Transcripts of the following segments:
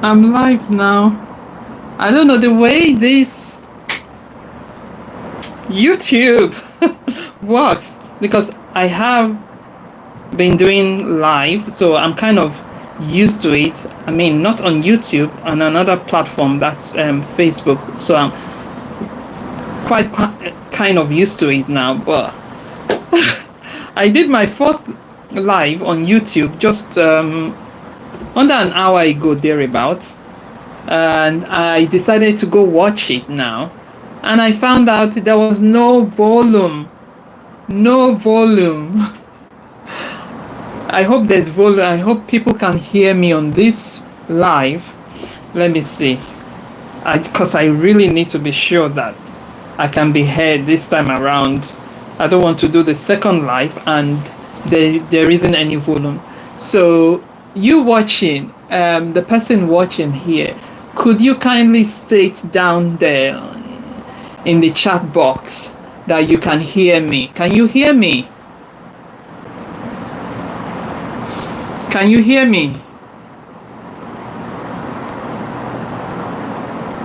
I'm live now. I don't know the way this YouTube works because I have been doing live, so I'm kind of used to it. I mean, not on YouTube, on another platform that's Facebook. So I'm quite kind of used to it now. But I did my first live on YouTube just under an hour ago, thereabout. And I decided to go watch it now. And I found out there was no volume. No volume. I hope there's volume. I hope people can hear me on this live. Let me see. Because I really need to be sure that I can be heard this time around. I don't want to do the second live and there isn't any volume. So you watching, the person watching here, could you kindly state down there in the chat box that you can hear me? Can you hear me? Can you hear me?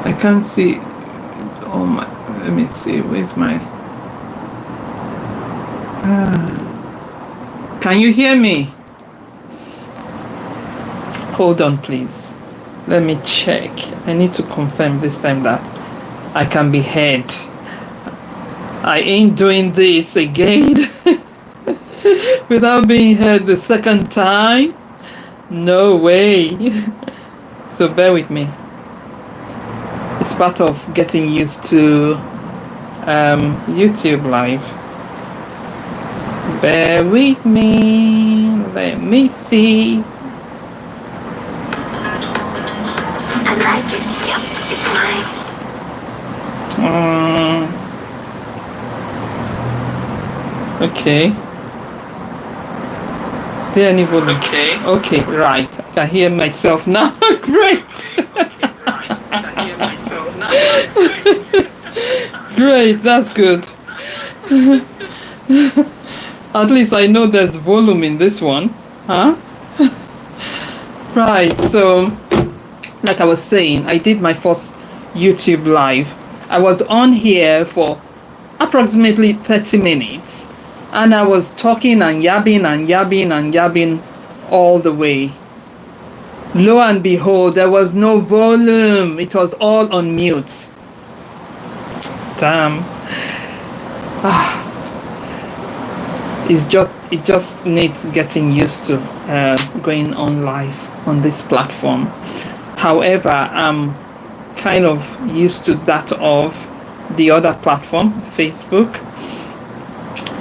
I can't see. Oh my, let me see. Where's my... Can you hear me? Hold on, please. Let me check. I need to confirm this time that I can be heard. I ain't doing this again without being heard the second time. No way. So bear with me. It's part of getting used to YouTube Live. Bear with me. Let me see. I like it. Yep, it's mine. Okay. Is there any volume? Okay, right. I can hear myself now. Great. Great, that's good. At least I know there's volume in this one. Huh? Right, so like I was saying, I did my first YouTube live. I was on here for approximately 30 minutes. And I was talking and yabbing and yabbing and yabbing all the way. Lo and behold, there was no volume. It was all on mute. Damn. It just needs getting used to going on live on this platform. However, I'm kind of used to that of the other platform, Facebook.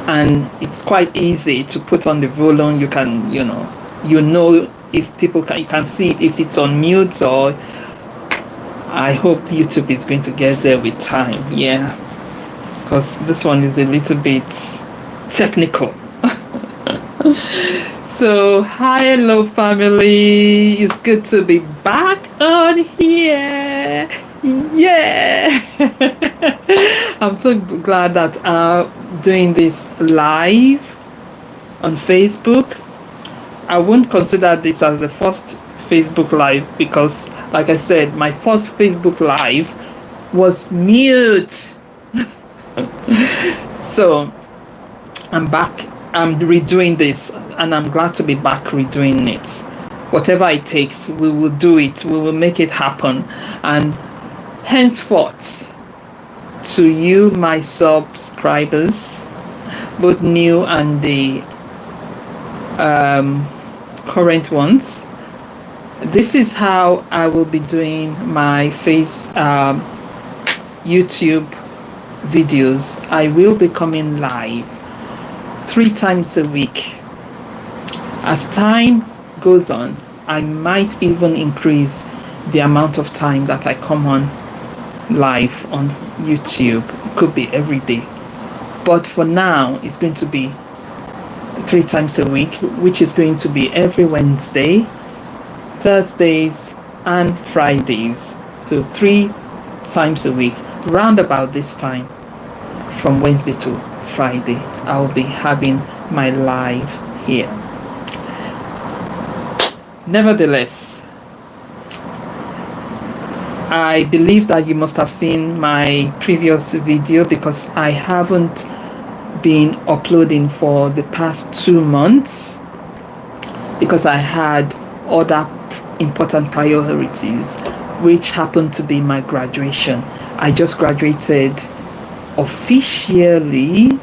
And it's quite easy to put on the volume. You can, you know if people can, you can see if it's on mute or... I hope YouTube is going to get there with time. Yeah, because this one is a little bit technical. So hello family, it's good to be back on here. Yeah. I'm so glad that I'm doing this live on Facebook. I wouldn't consider this as the first Facebook live because, like I said, my first Facebook live was mute. So I'm back. I'm redoing this and I'm glad to be back redoing it. Whatever it takes, we will do it. We will make it happen. And henceforth, to you, my subscribers, both new and the current ones, this is how I will be doing my YouTube videos. I will be coming live 3 times a week. As time goes on, I might even increase the amount of time that I come on live on YouTube. It could be every day, but for now it's going to be 3 times a week, which is going to be every Wednesday, Thursdays and Fridays. So 3 times a week, round about this time, from Wednesday to Friday, I'll be having my live here. Nevertheless, I believe that you must have seen my previous video because I haven't been uploading for the past 2 months because I had other important priorities, which happened to be my graduation. I just graduated officially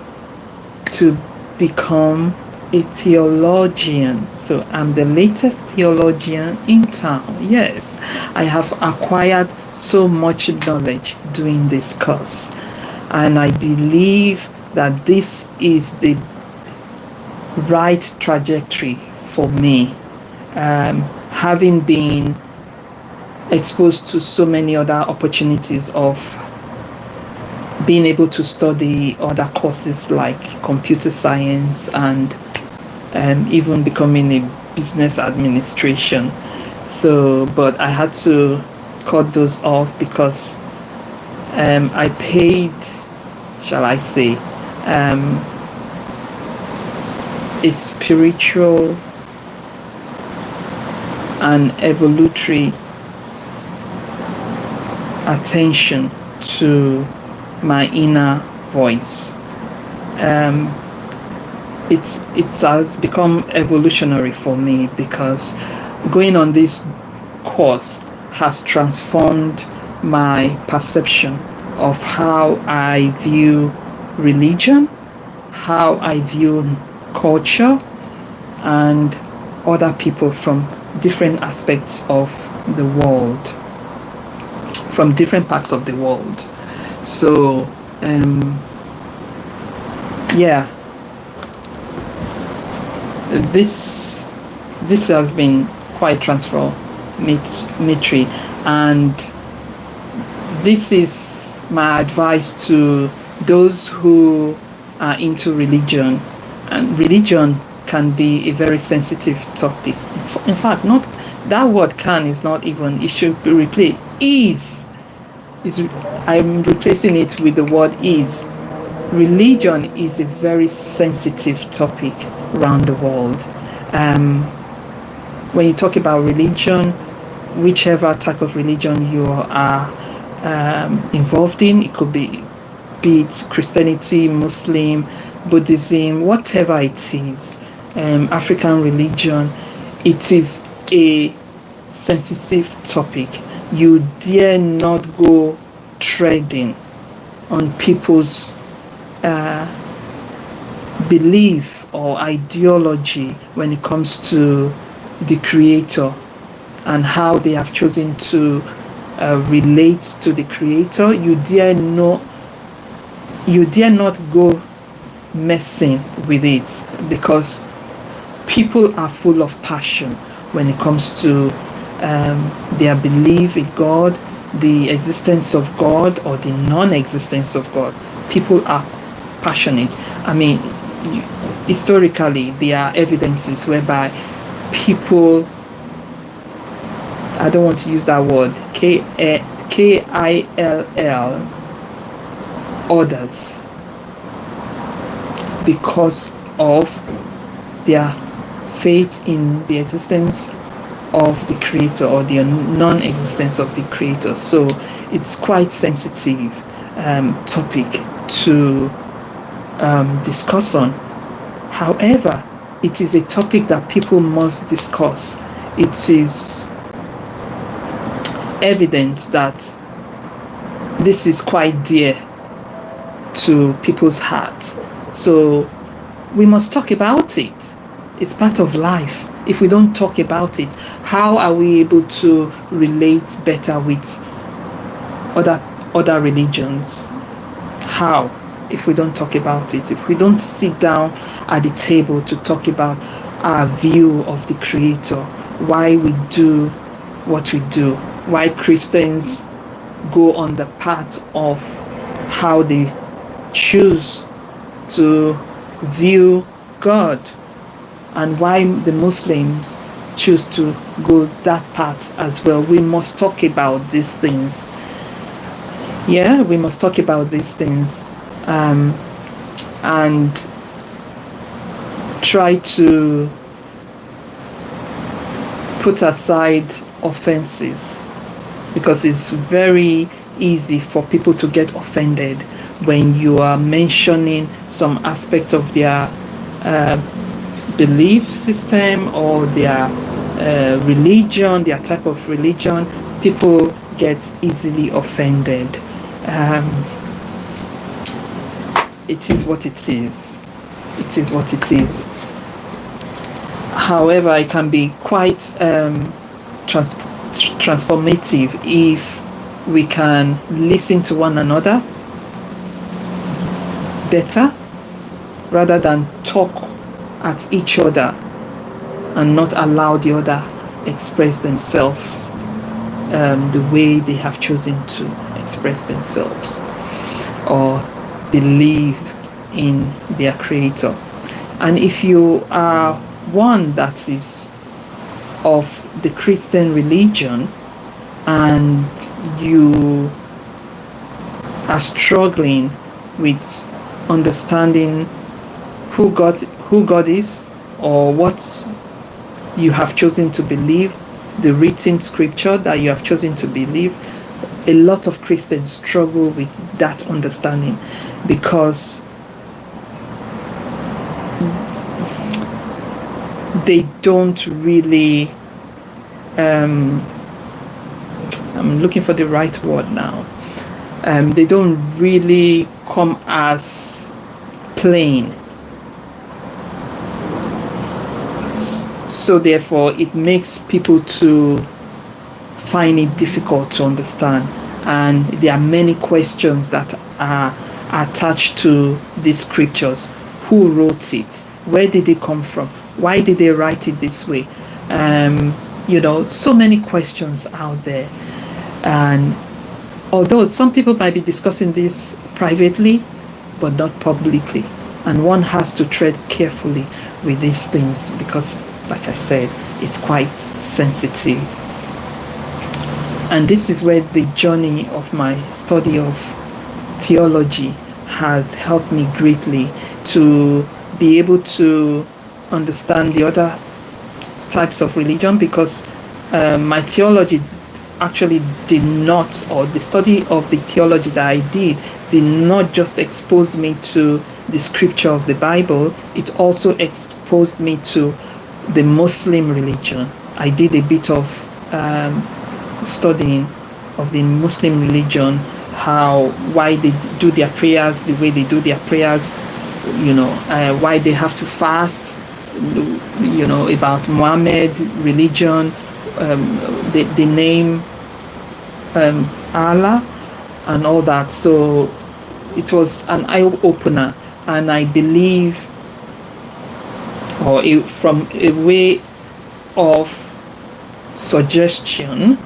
to become a theologian. So I'm the latest theologian in town. Yes, I have acquired so much knowledge doing this course. And I believe that this is the right trajectory for me. Having been exposed to so many other opportunities of being able to study other courses like computer science and even becoming a business administration. So, but I had to cut those off because I paid, shall I say, a spiritual and evolutionary attention to my inner voice. It has become evolutionary for me because going on this course has transformed my perception of how I view religion, how I view culture, and other people from different aspects of the world, from different parts of the world. So, yeah, this has been quite transformatory, and this is my advice to those who are into religion. And religion can be a very sensitive topic. In fact, not that word "can" is not even. It should be replaced. I'm replacing it with the word "is." Religion is a very sensitive topic around the world. When you talk about religion, whichever type of religion you are involved in, it could be it Christianity, Muslim, Buddhism, whatever it is, African religion, it is a sensitive topic. You dare not go treading on people's belief or ideology when it comes to the Creator and how they have chosen to relate to the Creator. You dare not go messing with it, because people are full of passion when it comes to their belief in God, the existence of God, or the non-existence of God. People are passionate. I mean, historically, there are evidences whereby people, I don't want to use that word, Kill others because of their faith in the existence of the Creator or the non-existence of the Creator. So it's quite sensitive topic to discuss on. However, it is a topic that people must discuss. It is evident that this is quite dear to people's heart. So we must talk about it. It's part of life. If we don't talk about it, how are we able to relate better with other religions? How? If we don't talk about it, if we don't sit down at the table to talk about our view of the Creator, why we do what we do, why Christians go on the path of how they choose to view God, and why the Muslims choose to go that path as well. We must talk about these things. Yeah, we must talk about these things and try to put aside offenses because it's very easy for people to get offended when you are mentioning some aspect of their belief system or their religion, their type of religion. People get easily offended. Um, it is what it is. It is what it is. However, it can be quite transformative if we can listen to one another better rather than talk at each other and not allow the other express themselves the way they have chosen to express themselves or believe in their creator. And if you are one that is of the Christian religion and you are struggling with understanding who God is, or what you have chosen to believe, the written scripture that you have chosen to believe, a lot of Christians struggle with that understanding because they don't really I'm looking for the right word now. They don't really come as plain. So therefore, it makes people to find it difficult to understand. And there are many questions that are attached to these scriptures. Who wrote it? Where did it come from? Why did they write it this way? So many questions out there. And although some people might be discussing this privately, but not publicly. And one has to tread carefully with these things because, like I said, it's quite sensitive. And this is where the journey of my study of theology has helped me greatly to be able to understand the other types of religion, because my theology actually did not, or the study of the theology that I did not just expose me to the scripture of the Bible, it also exposed me to the Muslim religion. I did a bit of studying of the Muslim religion, why they do their prayers the way they do their prayers, why they have to fast, about Muhammad religion, the name Allah and all that. So it was an eye-opener, and I believe, from a way of suggestion,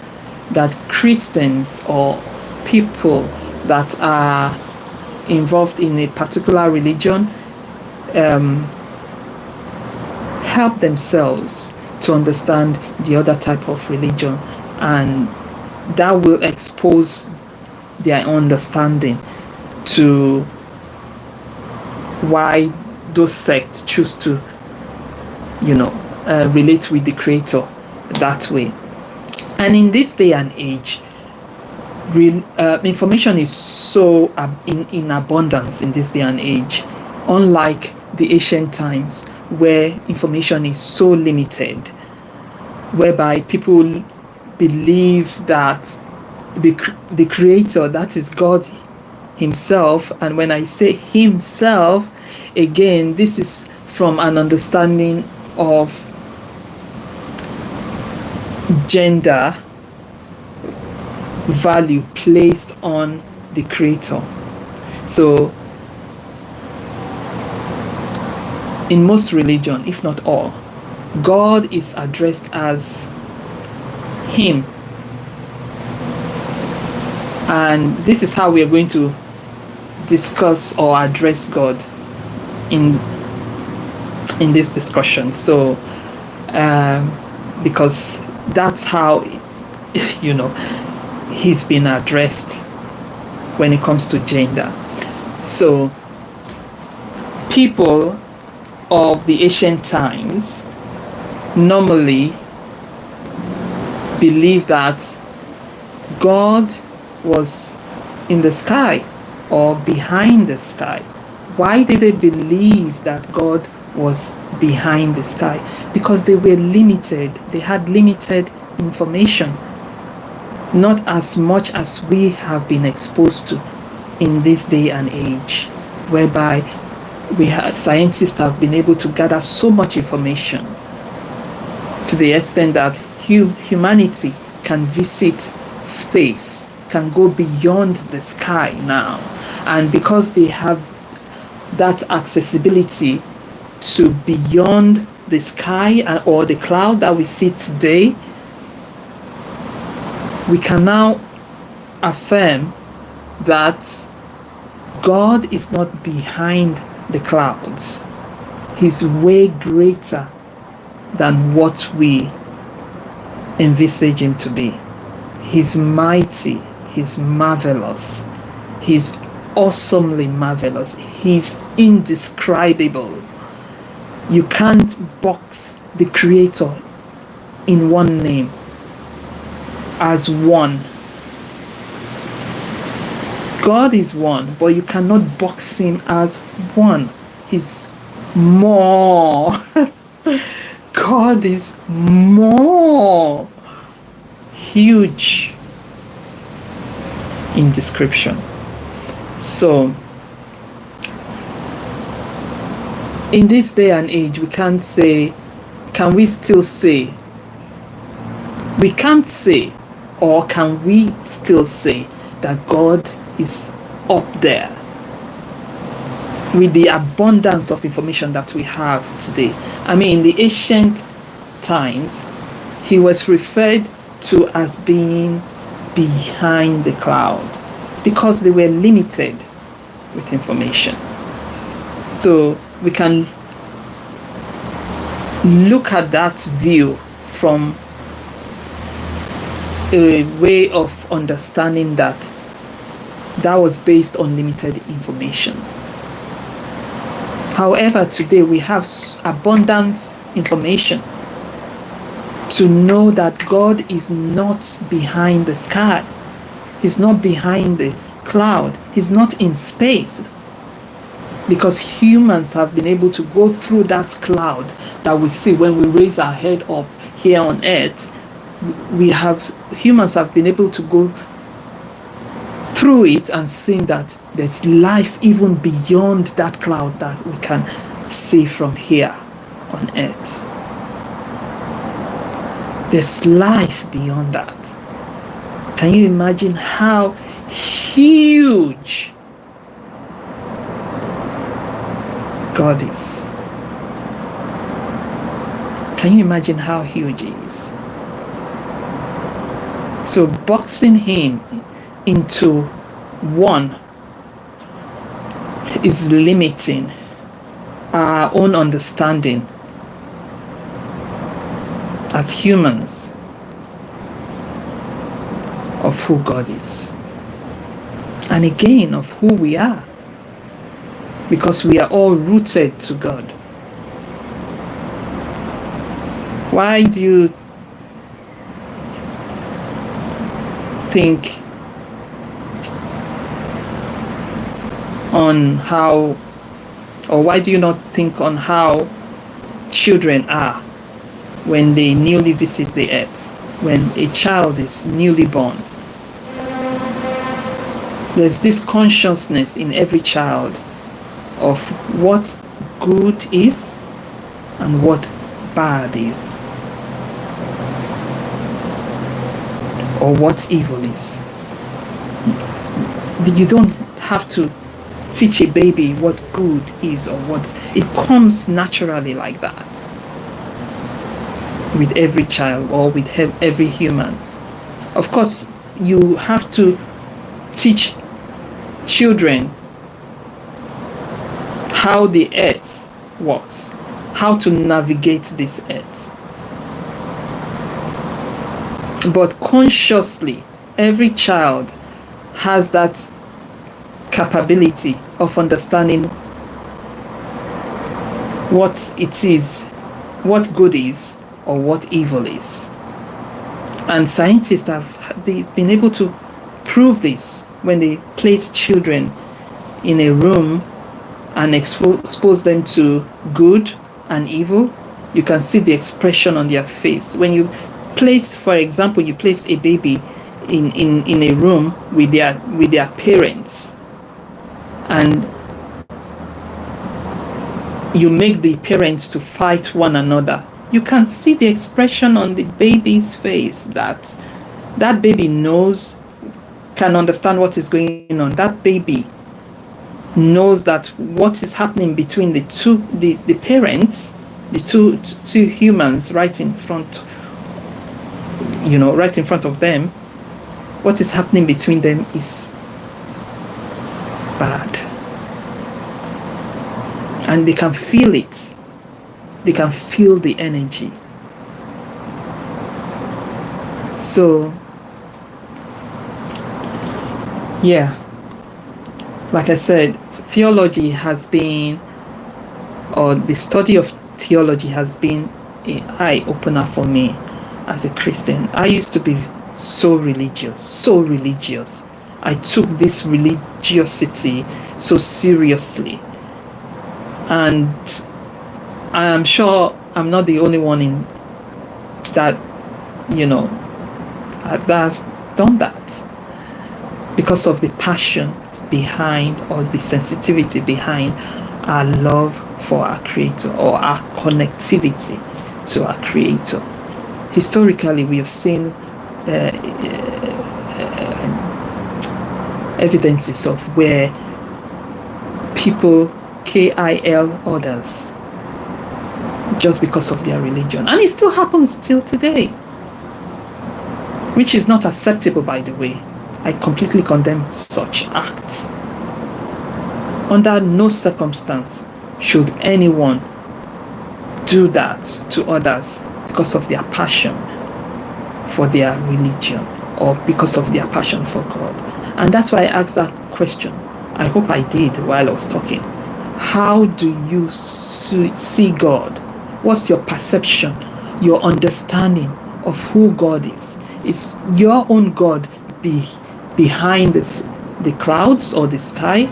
that Christians or people that are involved in a particular religion help themselves to understand the other type of religion, and that will expose their understanding to why those sects choose to relate with the creator that way. And in this day and age, information is so in abundance in this day and age, unlike the ancient times where information is so limited, whereby people believe that the creator, that is God himself. And when I say himself, again, this is from an understanding of gender value placed on the creator. So in most religion, if not all, God is addressed as him. And this is how we are going to discuss or address God in this discussion. So because that's how he's been addressed when it comes to gender. So people of the ancient times normally believe that God was in the sky or behind the sky. Why did they believe that God was behind the sky? Because they were limited. They had limited information, not as much as we have been exposed to in this day and age, whereby scientists have been able to gather so much information to the extent that humanity can visit space, can go beyond the sky now. And because they have that accessibility to beyond the sky or the cloud that we see today, we can now affirm that God is not behind the clouds. He's way greater than what we envisage him to be. He's mighty, he's marvelous, he's awesomely marvelous, he's indescribable. You can't box the Creator in one name as one. God is one, but you cannot box him as one. He's more. God is more huge in description. So, in this day and age, we can't say, can we still say, we can't say, or can we still say that God is up there with the abundance of information that we have today? I mean, in the ancient times, he was referred to as being behind the cloud because they were limited with information. So we can look at that view from a way of understanding that was based on limited information. However, today we have abundant information to know that God is not behind the sky. He's not behind the cloud. He's not in space. Because humans have been able to go through that cloud that we see when we raise our head up here on earth. Humans have been able to go through it and seen that there's life even beyond that cloud that we can see from here on earth. There's life beyond that. Can you imagine how huge God is? Can you imagine how huge he is? So boxing him into one is limiting our own understanding as humans of who God is, and again of who we are, because we are all rooted to God. Why do you think on how, or why do you not think on how children are when they newly visit the earth, when a child is newly born? There's this consciousness in every child of what good is and what bad is, or what evil is. You don't have to teach a baby what good is or what, it comes naturally like that with every child or with every human. Of course, you have to teach children how the earth works, how to navigate this earth. But consciously, every child has that capability of understanding what it is, what good is, or what evil is. And scientists they've been able to prove this when they place children in a room and expose them to good and evil. You can see the expression on their face. When you place, for example, you place a baby in a room with their parents, and you make the parents to fight one another, you can see the expression on the baby's face that that baby knows, can understand what is going on. That baby knows that what is happening between the parents, the two humans right in front, right in front of them, what is happening between them is bad. And they can feel it. They can feel the energy. So, yeah, like I said, theology has been, or the study of theology has been an eye-opener for me as a Christian. I used to be so religious. I took this religiosity so seriously. And I am sure I'm not the only one in that, that has done that, because of the passion behind, or the sensitivity behind, our love for our Creator, or our connectivity to our Creator. Historically, we have seen evidences of where people KIL others just because of their religion. And it still happens till today, which is not acceptable, by the way. I completely condemn such acts. Under no circumstance should anyone do that to others because of their passion for their religion, or because of their passion for God. And that's why I asked that question. I hope I did while I was talking. How do you see God? What's your perception, your understanding of who God is? Is your own God behind the clouds or the sky?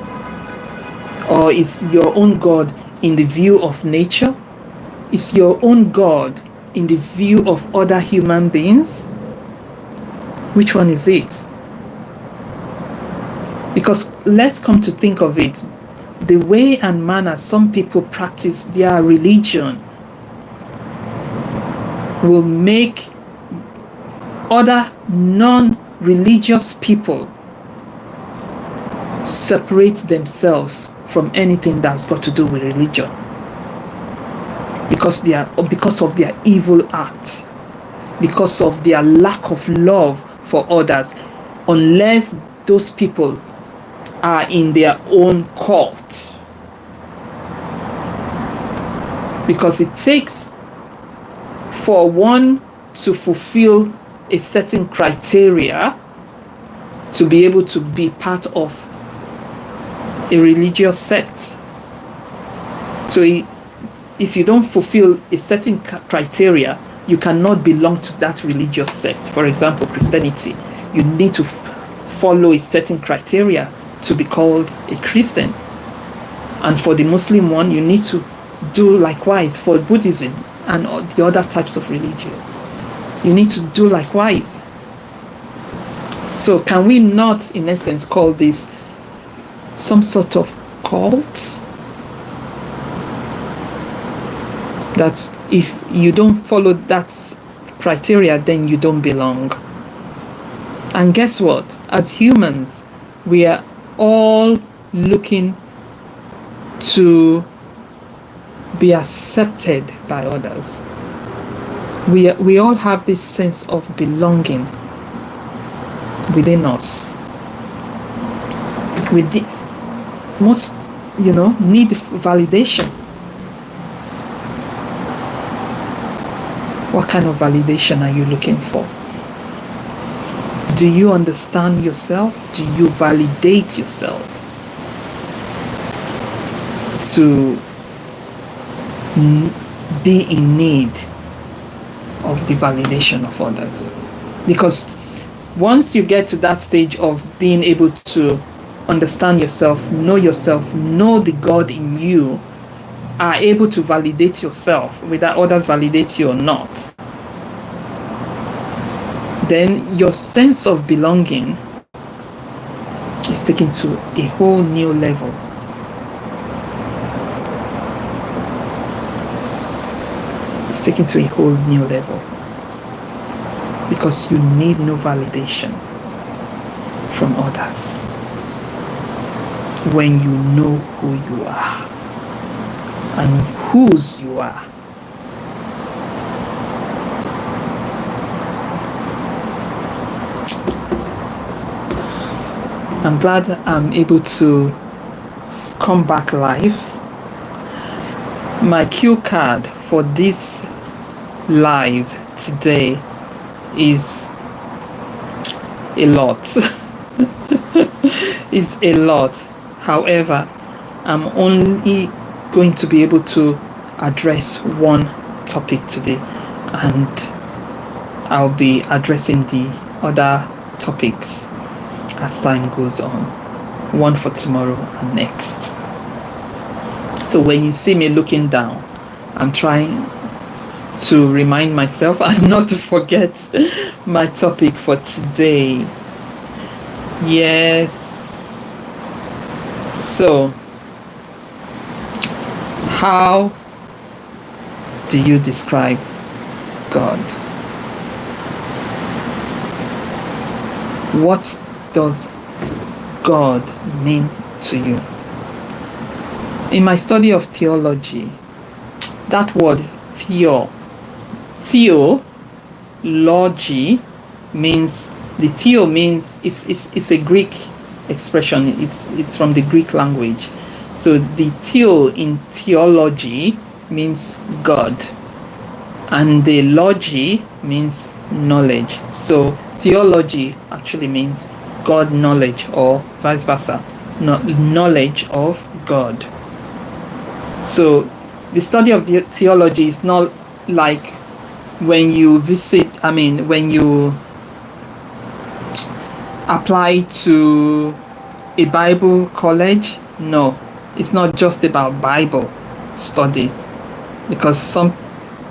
Or is your own God in the view of nature? Is your own God in the view of other human beings? Which one is it? Because let's come to think of it, the way and manner some people practice their religion will make other non-religious people separate themselves from anything that's got to do with religion, because of their evil act, because of their lack of love for others, unless those people are in their own cult. Because it takes for one to fulfill a certain criteria to be able to be part of a religious sect. So if you don't fulfill a certain criteria, you cannot belong to that religious sect. For example, Christianity, you need to follow a certain criteria to be called a Christian. And for the Muslim one, you need to do likewise. For Buddhism and the other types of religion, you need to do likewise. So can we not, in essence, call this some sort of cult? That if you don't follow that criteria, then you don't belong. And guess what? As humans, we are all looking to be accepted by others. We all have this sense of belonging within us. We most, need validation. What kind of validation are you looking for? Do you understand yourself? Do you validate yourself to be in need of the validation of others? Because once you get to that stage of being able to understand yourself, know the God in you, are able to validate yourself, whether others validate you or not, then your sense of belonging is taken to a whole new level. It's taken to a whole new level. Because you need no validation from others when you know who you are and whose you are. I'm glad I'm able to come back live. My cue card for this live today is a lot. It's a lot. However, I'm only going to be able to address one topic today, and I'll be addressing the other topics as time goes on, one for tomorrow and next. So when you see me looking down, I'm trying to remind myself and not to forget my topic for today. Yes. So, how do you describe God? What does God mean to you? In my study of theology, that word theology means, the theo means, it's a Greek expression. It's from the Greek language. So the theo in theology means God, and the logy means knowledge. So theology actually means God knowledge, or vice versa, knowledge of God. So the study of the theology is not like when you when you apply to a Bible college. No, it's not just about Bible study, because some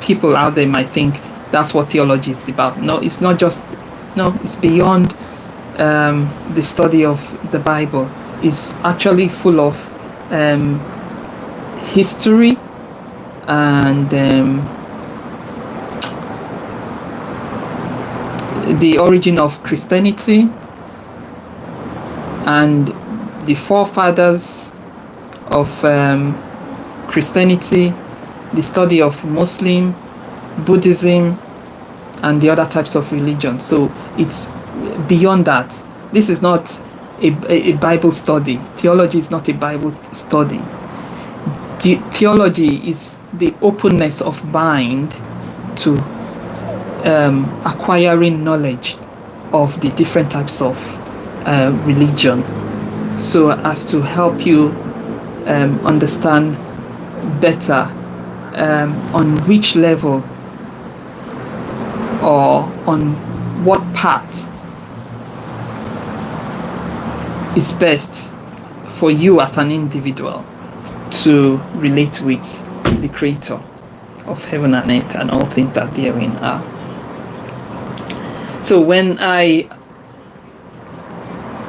people out there might think that's what theology is about. No, it's not just, no, it's beyond the study of the Bible. It's actually full of history and the origin of Christianity and the forefathers of Christianity, the study of Muslim, Buddhism, and the other types of religion. So it's beyond that. This is not a Bible study. Theology is not a Bible study. Theology is the openness of mind to acquiring knowledge of the different types of religion, so as to help you understand better on which level or on what path is best for you as an individual to relate with the Creator of heaven and earth and all things that therein are. So when I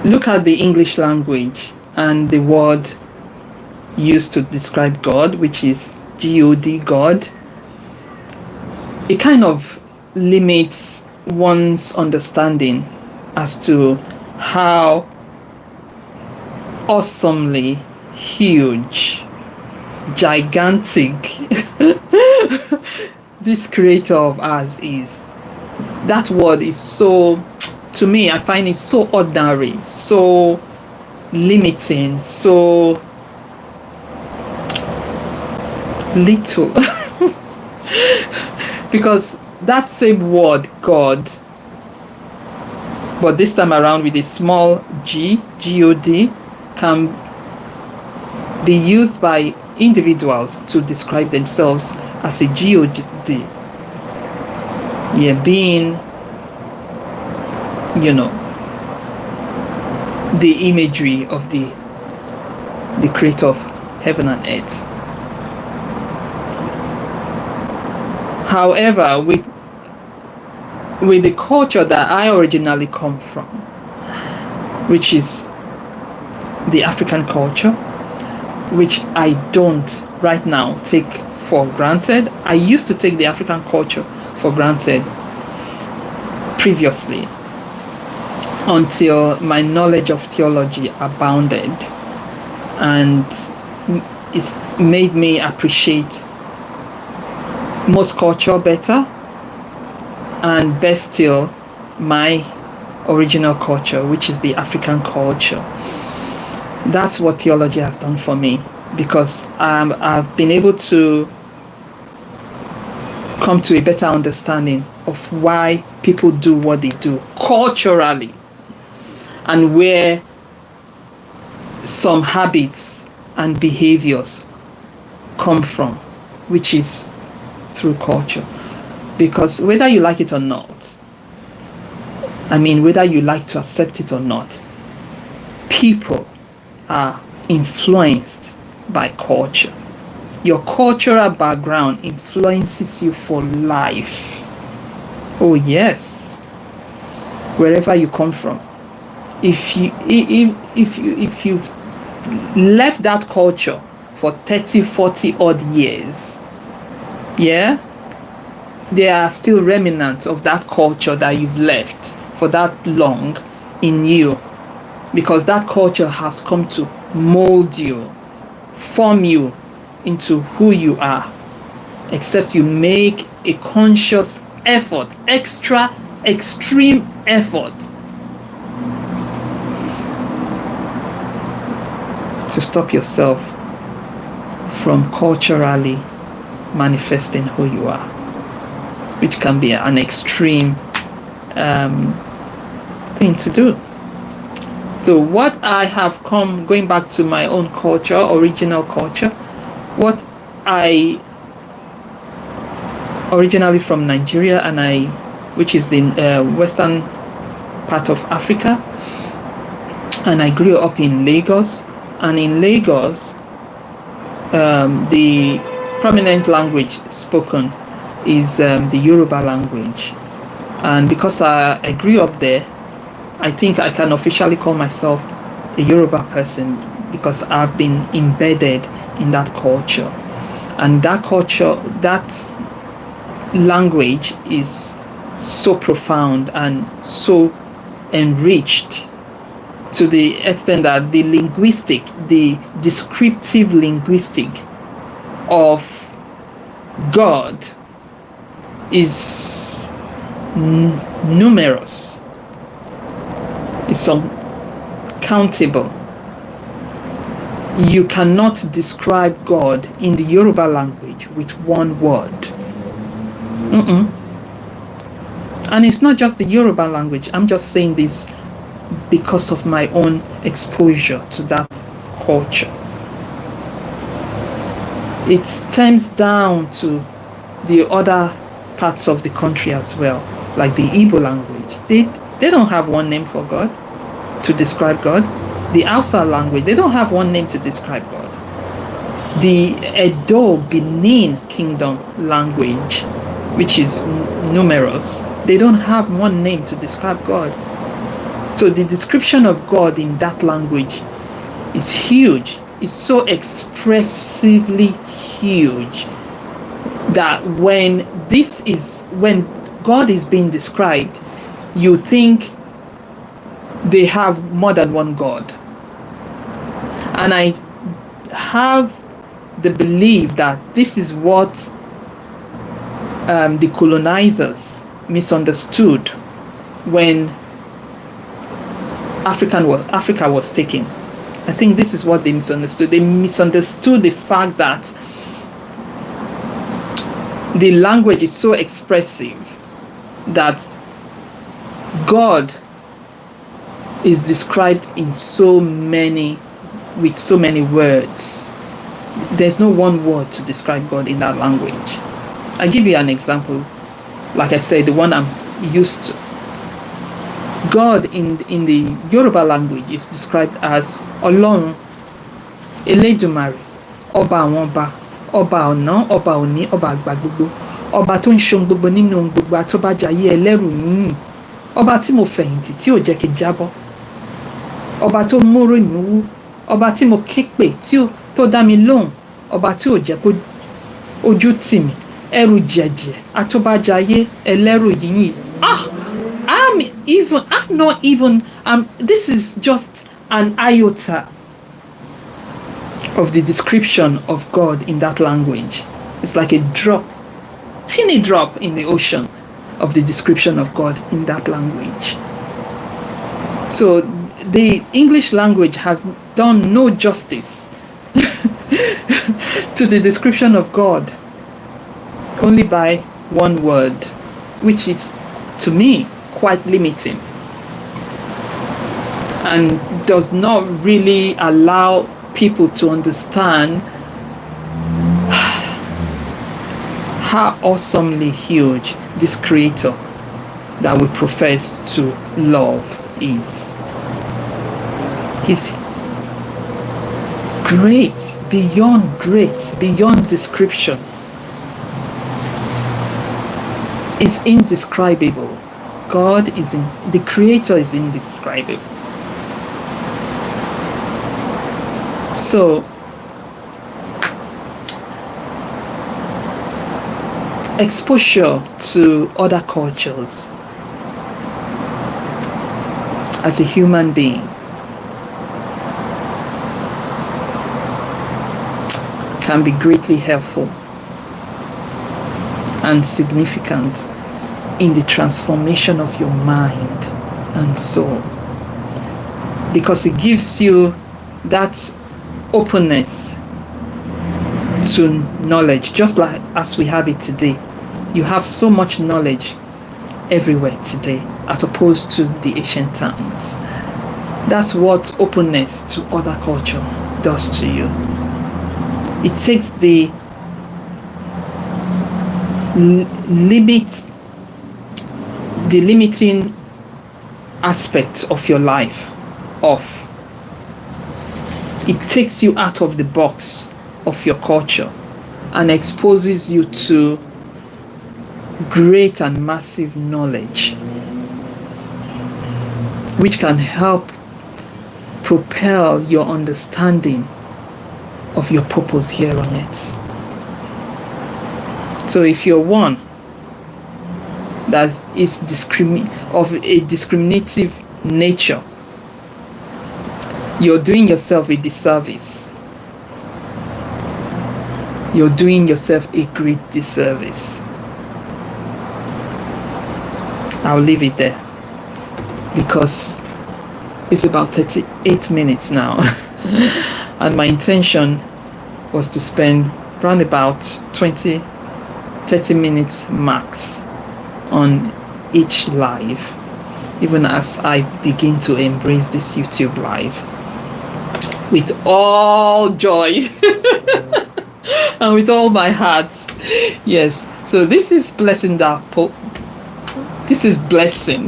look at the English language and the word used to describe God, which is God, God, it kind of limits one's understanding as to how awesomely huge, gigantic this Creator of ours is. That word is so, to me, I find it so ordinary, so limiting, so little. Because that same word, God, but this time around with a small g, God, can be used by individuals to describe themselves as a God. Yeah, being you know, the imagery of the creator of heaven and earth. However, with the culture that I originally come from, which is the African culture, which I don't right now take for granted. I used to take the African culture for granted previously, until my knowledge of theology abounded, and it's made me appreciate most culture better, and best still, my original culture, which is the African culture. That's what theology has done for me, because I've been able to come to a better understanding of why people do what they do culturally, and where some habits and behaviors come from, which is through culture. Because whether you like it or not, whether you like to accept it or not, people are influenced by culture. Your cultural background influences you for life. Oh yes, wherever you come from. If you've left that culture for 30, 40 odd years, yeah, there are still remnants of that culture that you've left for that long in you, because that culture has come to mold you, form you into who you are, except you make a conscious effort, extreme effort to stop yourself from culturally manifesting who you are, which can be an extreme thing to do. So what I have come, going back to my own culture, original culture, what I originally from Nigeria, which is the western part of Africa, and I grew up in Lagos. And in Lagos, the prominent language spoken is the Yoruba language. And because I grew up there, I think I can officially call myself a Yoruba person, because I've been embedded in that culture. And that culture, that language is so profound and so enriched, to the extent that the descriptive linguistic of God is numerous. It's uncountable. You cannot describe God in the Yoruba language with one word. And it's not just the Yoruba language. I'm just saying this because of my own exposure to that culture. It stems down to the other parts of the country as well, like the Igbo language. They don't have one name for God, to describe God. The Hausa language, they don't have one name to describe God. The Edo Benin Kingdom language, which is numerous, they don't have one name to describe God. So the description of God in that language is huge. It's so expressively huge that when God is being described, you think they have more than one God. And I have the belief that this is what the colonizers misunderstood when Africa was taken. I think this is what they misunderstood. They misunderstood the fact that the language is so expressive that God is described with so many words. There's no one word to describe God in that language. I'll give you an example. Like I said, the one I'm used to. God in the Yoruba language is described as Ọlọ́run, Elédùmarè, Ọba àwọn ọba, Ọba ọ̀nà, Ọba òní, Ọba àgbà gbogbo, Ọba tó ń ṣohun gbogbo nínú ohun gbogbo, Atóbájayé ẹlẹ́rù yìnyín, Ọba tí mo fẹ̀yìntì tí ò jẹ́ kí n jábọ́, Ọba tó móró ìmúwú, Ọba tí mo ké pè tó dá mi lóhùn, Ọba tí ò jẹ́ kó ojú tì mí, ẹrù jẹ̀jẹ̀, Atóbájayé ẹlẹ́rù yìnyín. This is just an iota of the description of God in that language. It's like a drop, teeny drop in the ocean of the description of God in that language. So the English language has done no justice to the description of God only by one word, which is, to me, quite limiting and does not really allow people to understand how awesomely huge this creator that we profess to love is. He's great, beyond description. Is indescribable. The creator is indescribable. So, exposure to other cultures as a human being can be greatly helpful and significant in the transformation of your mind and soul, because it gives you that openness to knowledge, just like as we have it today. You have so much knowledge everywhere today as opposed to the ancient times. That's what openness to other culture does to you. It takes the limiting aspect of your life off. It takes you out of the box of your culture and exposes you to great and massive knowledge, which can help propel your understanding of your purpose here on earth. So if you're one that is of a discriminative nature, you're doing yourself a disservice. You're doing yourself a great disservice. I'll leave it there because it's about 38 minutes now. And my intention was to spend around about 30 minutes max on each live, even as I begin to embrace this YouTube live with all joy and with all my heart. Yes, so this is blessing this is blessing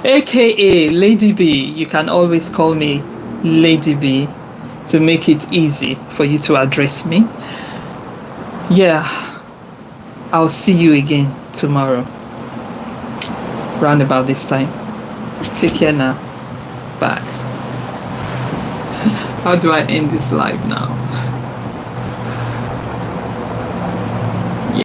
aka Lady B. You can always call me Lady B to make it easy for you to address me. Yeah, I'll see you again tomorrow round about this time. Take care now. Bye. How do I end this live now?